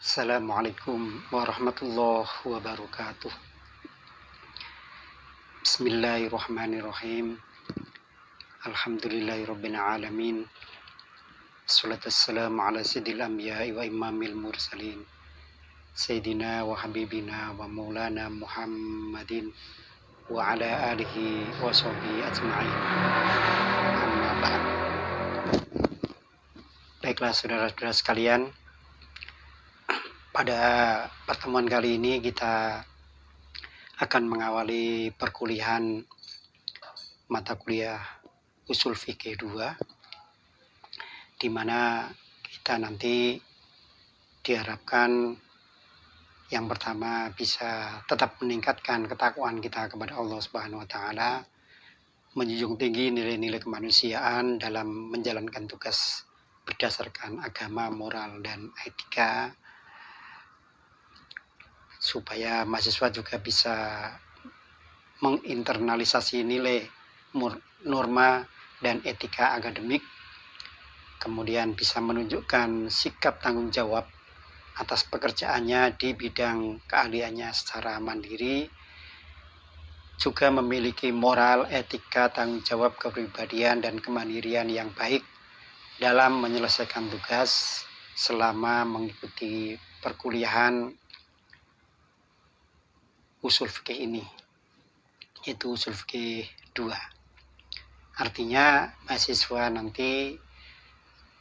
Assalamualaikum warahmatullahi wabarakatuh. Bismillahirrahmanirrahim. Alhamdulillahirabbil alamin. Wassalatu wassalamu ala sayyidil anbiya'i wa imamil mursalin. Sayyidina wa habibina wa maulana Muhammadin wa ala alihi wa sahbihi ajma'in. Amma ba'd. Baiklah saudara-saudara sekalian, pada pertemuan kali ini kita akan mengawali perkuliahan mata kuliah Ushul Fikih 2, di mana kita nanti diharapkan yang pertama bisa tetap meningkatkan ketakwaan kita kepada Allah Subhanahu wa taala, menjunjung tinggi nilai-nilai kemanusiaan dalam menjalankan tugas berdasarkan agama, moral, dan etika, supaya mahasiswa juga bisa menginternalisasi nilai, norma, dan etika akademik, kemudian bisa menunjukkan sikap tanggung jawab atas pekerjaannya di bidang keahliannya secara mandiri, juga memiliki moral, etika, tanggung jawab, kepribadian, dan kemandirian yang baik dalam menyelesaikan tugas selama mengikuti perkuliahan Ushul Fikih ini, yaitu Ushul Fikih 2. Artinya mahasiswa nanti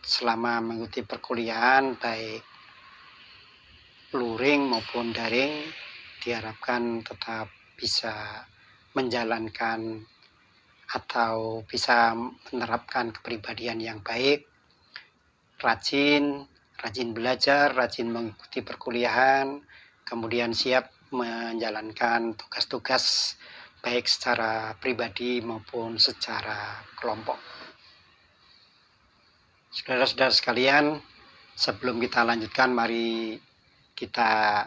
selama mengikuti perkuliahan baik luring maupun daring diharapkan tetap bisa menjalankan atau bisa menerapkan kepribadian yang baik, rajin belajar, rajin mengikuti perkuliahan, kemudian siap menjalankan tugas-tugas baik secara pribadi maupun secara kelompok. Saudara-saudara sekalian, sebelum kita lanjutkan, mari kita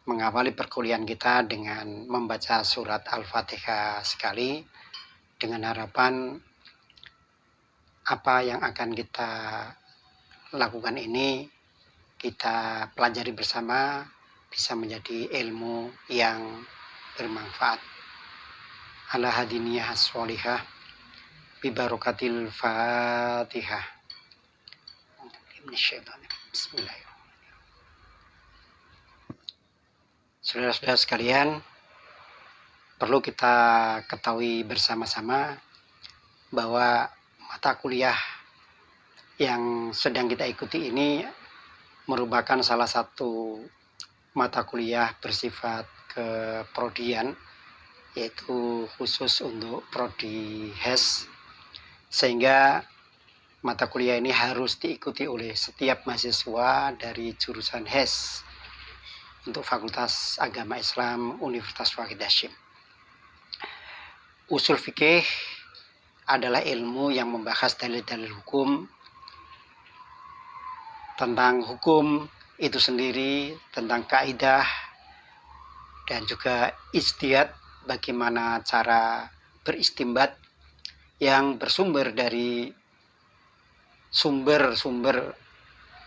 mengawali perkuliahan kita dengan membaca surat Al-Fatihah sekali, dengan harapan apa yang akan kita lakukan ini kita pelajari bersama, bisa menjadi ilmu yang bermanfaat. Ala hadiniyah as-sholihah bibarokatil Fatihah. Bismillahirrahmanirrahim. Saudara-saudara sekalian, perlu kita ketahui bersama-sama bahwa mata kuliah yang sedang kita ikuti ini merupakan salah satu mata kuliah bersifat keprodian, yaitu khusus untuk prodi HES, sehingga mata kuliah ini harus diikuti oleh setiap mahasiswa dari jurusan HES untuk Fakultas Agama Islam Universitas Wahid Hasyim. Ushul Fikih adalah ilmu yang membahas dalil-dalil hukum, tentang hukum itu sendiri, tentang kaidah, dan juga ijtihad, bagaimana cara beristimbat yang bersumber dari sumber-sumber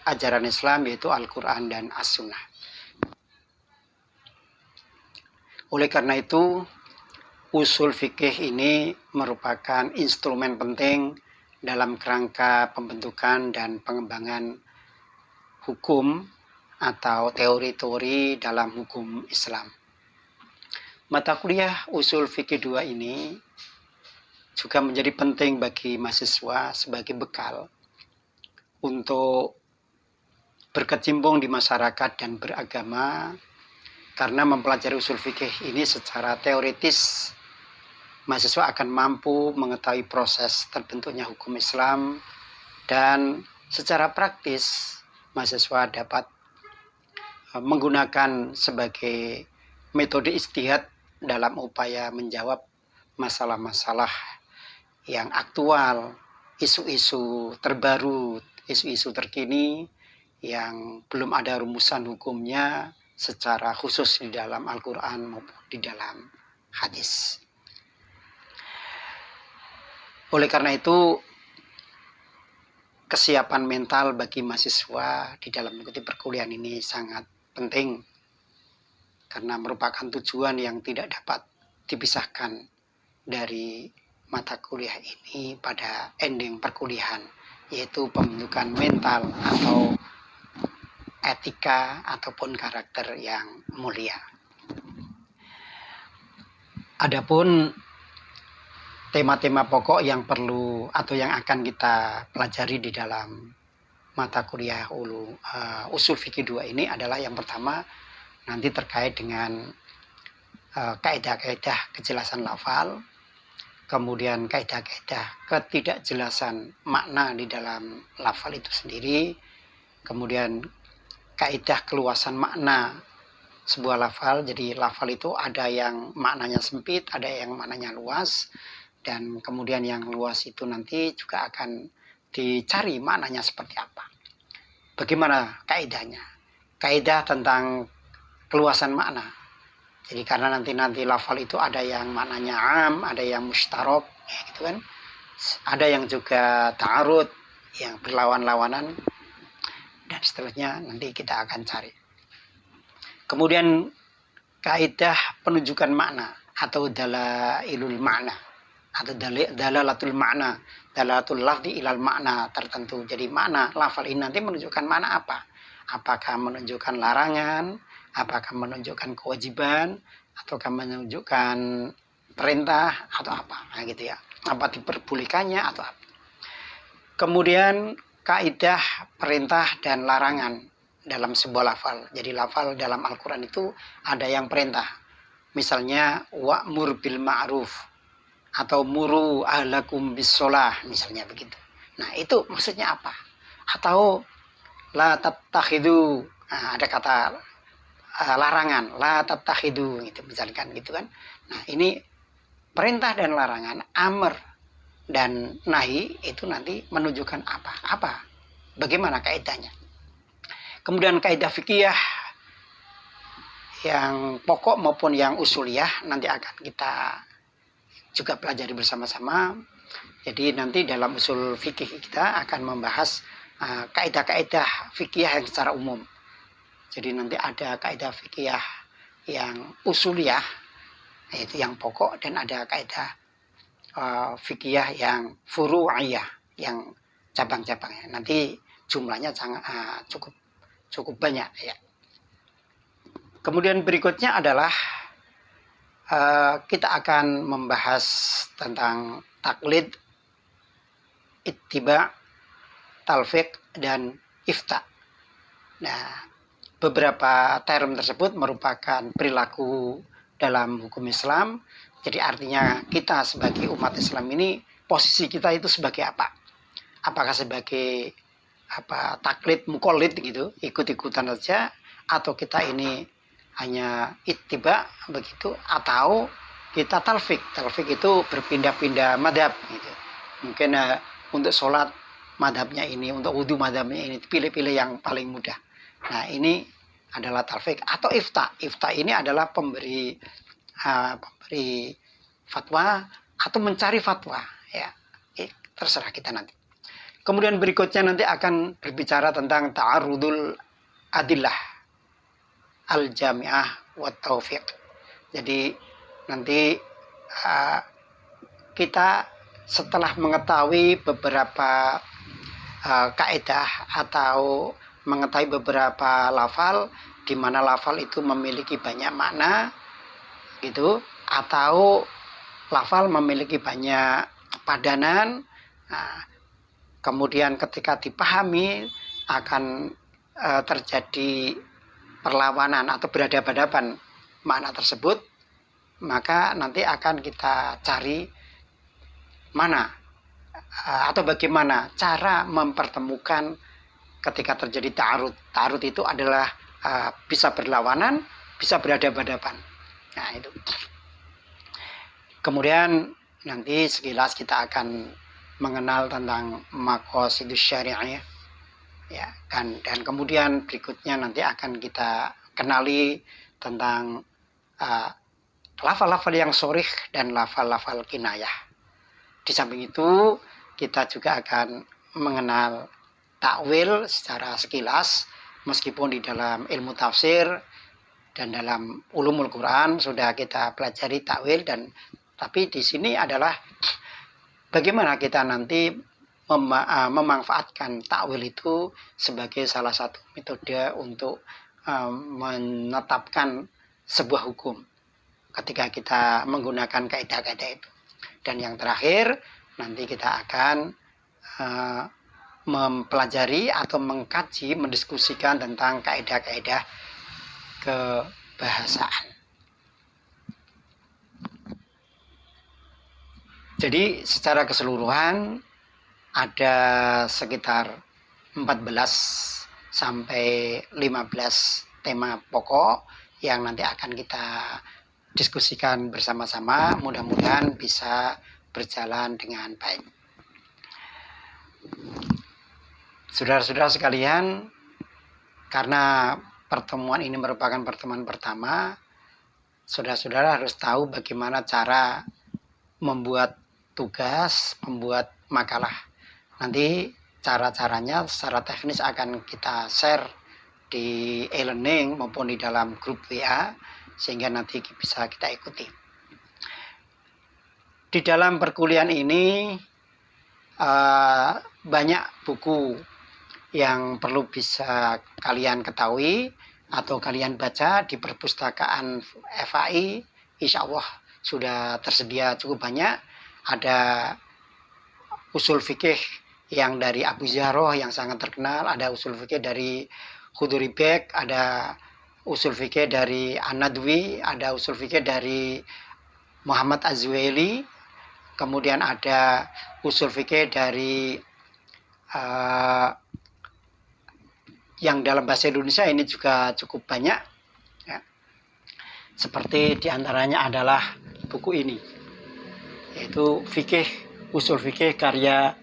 ajaran Islam, yaitu Al-Quran dan As-Sunnah. Oleh karena itu, Ushul Fikih ini merupakan instrumen penting dalam kerangka pembentukan dan pengembangan hukum atau teori-teori dalam hukum Islam. Mata kuliah Ushul Fikih 2 ini juga menjadi penting bagi mahasiswa sebagai bekal untuk berkecimpung di masyarakat dan beragama, karena mempelajari Ushul Fikih ini secara teoritis, mahasiswa akan mampu mengetahui proses terbentuknya hukum Islam, dan secara praktis mahasiswa dapat menggunakan sebagai metode ijtihad dalam upaya menjawab masalah-masalah yang aktual, isu-isu terbaru, isu-isu terkini yang belum ada rumusan hukumnya secara khusus di dalam Al-Quran maupun di dalam hadis. Oleh karena itu, kesiapan mental bagi mahasiswa di dalam mengikuti perkuliahan ini sangat penting karena merupakan tujuan yang tidak dapat dipisahkan dari mata kuliah ini pada ending perkuliahan, yaitu pembentukan mental atau etika ataupun karakter yang mulia. Adapun tema-tema pokok yang perlu atau yang akan kita pelajari di dalam mata kuliah usul fikih 2 ini adalah yang pertama nanti terkait dengan kaidah-kaidah kejelasan lafal, kemudian kaidah-kaidah ketidakjelasan makna di dalam lafal itu sendiri, kemudian kaidah keluasan makna sebuah lafal. Jadi lafal itu ada yang maknanya sempit, ada yang maknanya luas, dan kemudian yang luas itu nanti juga akan dicari maknanya seperti apa. Bagaimana kaidahnya? Kaidah tentang keluasan makna. Jadi karena nanti lafal itu ada yang maknanya am, ada yang mustarok, ya gitu kan. Ada yang juga ta'arud, yang berlawan-lawanan, dan seterusnya nanti kita akan cari. Kemudian kaidah penunjukan makna atau dalailul makna atau dalalatul makna, dalalatul lafzi ilal makna tertentu. Jadi makna lafal ini nanti menunjukkan makna apa? Apakah menunjukkan larangan, apakah menunjukkan kewajiban, ataukah menunjukkan perintah atau apa? Nah, gitu ya. Apa diperbolehkannya atau apa? Kemudian kaidah perintah dan larangan dalam sebuah lafal. Jadi lafal dalam Al-Quran itu ada yang perintah. Misalnya wa'mur bil ma'ruf atau muru ahlakum bis sholah, misalnya begitu. Nah itu maksudnya apa? Atau la tattakhidu, nah, ada kata larangan, la tattakhidu gitu, misalkan gitu kan. Nah ini perintah dan larangan, amr dan nahi itu nanti menunjukkan apa? Bagaimana kaidahnya? Kemudian kaidah fikih yang pokok maupun yang usuliyah nanti akan kita juga pelajari bersama-sama. Jadi nanti dalam usul fikih kita akan membahas kaidah-kaidah fikih yang secara umum. Jadi nanti ada kaidah fikih yang usuliyah, yaitu yang pokok, dan ada kaidah fikih yang furu'iyah, yang cabang-cabangnya. Nanti jumlahnya sangat cukup banyak ya. Kemudian berikutnya adalah kita akan membahas tentang taklid, ittiba, talfiq, dan ifta. Nah, beberapa term tersebut merupakan perilaku dalam hukum Islam. Jadi artinya kita sebagai umat Islam ini, posisi kita itu sebagai apa? Apakah sebagai taklid, muqallid gitu, ikut-ikutan saja, atau kita ini hanya ittiba begitu, atau kita talfik itu berpindah-pindah madhab gitu. Mungkin untuk sholat madhabnya ini, untuk wudhu madhabnya ini, pilih-pilih yang paling mudah. Nah ini adalah talfik. Atau ifta ini adalah pemberi fatwa atau mencari fatwa ya, terserah kita nanti. Kemudian berikutnya nanti akan berbicara tentang ta'arudul adillah al-jami'ah wa taufiq. Jadi nanti kita setelah mengetahui beberapa kaidah atau mengetahui beberapa lafal, di mana lafal itu memiliki banyak makna gitu, atau lafal memiliki banyak padanan, kemudian ketika dipahami akan terjadi perlawanan atau berhadapan-hadapan makna tersebut, maka nanti akan kita cari mana atau bagaimana cara mempertemukan ketika terjadi ta'arud. Ta'arud itu adalah bisa berlawanan, bisa berhadapan-hadapan. Nah itu. Kemudian nanti sekilas kita akan mengenal tentang maqasidus syariah ya kan, dan kemudian berikutnya nanti akan kita kenali tentang lafal-lafal yang shorih dan lafal-lafal kinayah. Di samping itu kita juga akan mengenal takwil secara sekilas, meskipun di dalam ilmu tafsir dan dalam ulumul Quran sudah kita pelajari takwil, dan tapi di sini adalah bagaimana kita nanti memanfaatkan takwil itu sebagai salah satu metode untuk menetapkan sebuah hukum ketika kita menggunakan kaidah-kaidah itu. Dan yang terakhir, nanti kita akan mempelajari atau mengkaji, mendiskusikan tentang kaidah-kaidah kebahasaan. Jadi secara keseluruhan ada sekitar 14 sampai 15 tema pokok yang nanti akan kita diskusikan bersama-sama, mudah-mudahan bisa berjalan dengan baik. Saudara-saudara sekalian, karena pertemuan ini merupakan pertemuan pertama, saudara-saudara harus tahu bagaimana cara membuat tugas, membuat makalah. Nanti cara-caranya secara teknis akan kita share di e-learning maupun di dalam grup WA, sehingga nanti bisa kita ikuti. Di dalam perkuliahan ini banyak buku yang perlu bisa kalian ketahui atau kalian baca di perpustakaan FAI. Insya Allah sudah tersedia cukup banyak. Ada usul fikih yang dari Abu Zahroh yang sangat terkenal, ada usul fikih dari Khuduri Bek, ada usul fikih dari An-Nadwi, ada usul fikih dari Muhammad Az-Zuhaili, kemudian ada usul fikih dari yang dalam bahasa Indonesia ini juga cukup banyak, ya. Seperti diantaranya adalah buku ini, yaitu usul fikih karya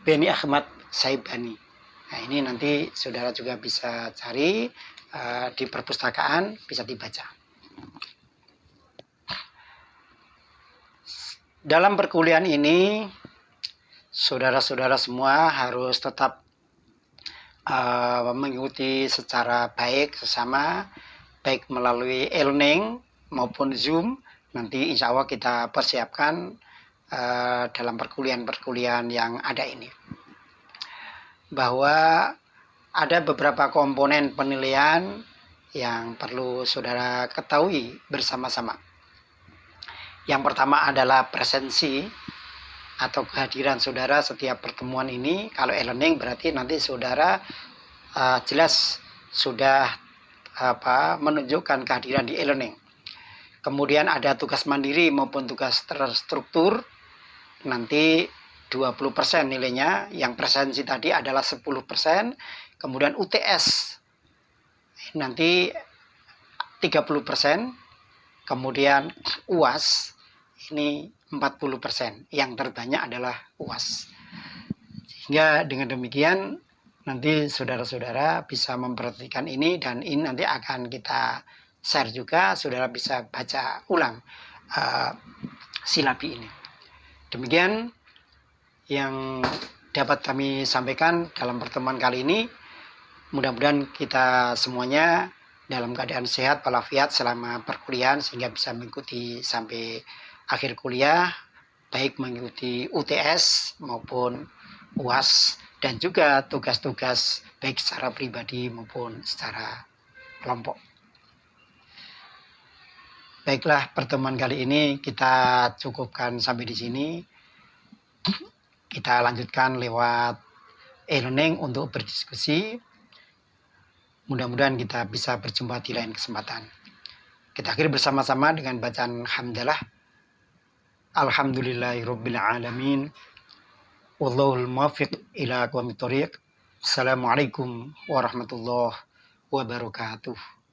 Beni Ahmad Saibani. Nah, ini nanti saudara juga bisa cari di perpustakaan, bisa dibaca. Dalam perkuliahan ini, saudara-saudara semua harus tetap mengikuti secara baik sesama, baik melalui e-learning maupun Zoom. Nanti insya Allah kita persiapkan dalam perkuliahan-perkuliahan yang ada ini. Bahwa ada beberapa komponen penilaian yang perlu saudara ketahui bersama-sama. Yang pertama adalah presensi atau kehadiran saudara setiap pertemuan ini. Kalau e-learning berarti nanti saudara jelas sudah menunjukkan kehadiran di e-learning. Kemudian ada tugas mandiri maupun tugas terstruktur, nanti 20% nilainya, yang presensi tadi adalah 10%, kemudian UTS nanti 30%, kemudian UAS ini 40%, yang terbanyak adalah UAS. Sehingga dengan demikian nanti saudara-saudara bisa memperhatikan ini, dan ini nanti akan kita share juga, saudara bisa baca ulang silabi ini. Demikian yang dapat kami sampaikan dalam pertemuan kali ini. Mudah-mudahan kita semuanya dalam keadaan sehat walafiat selama perkuliahan, sehingga bisa mengikuti sampai akhir kuliah, baik mengikuti UTS maupun UAS, dan juga tugas-tugas baik secara pribadi maupun secara kelompok. Baiklah, pertemuan kali ini kita cukupkan sampai di sini. Kita lanjutkan lewat e-learning untuk berdiskusi. Mudah-mudahan kita bisa berjumpa di lain kesempatan. Kita akhiri bersama-sama dengan bacaan hamdalah. Alhamdulillahirabbil alamin. Wallahul muwaffiq ila aqwamit thoriq. Assalamualaikum warahmatullahi wabarakatuh.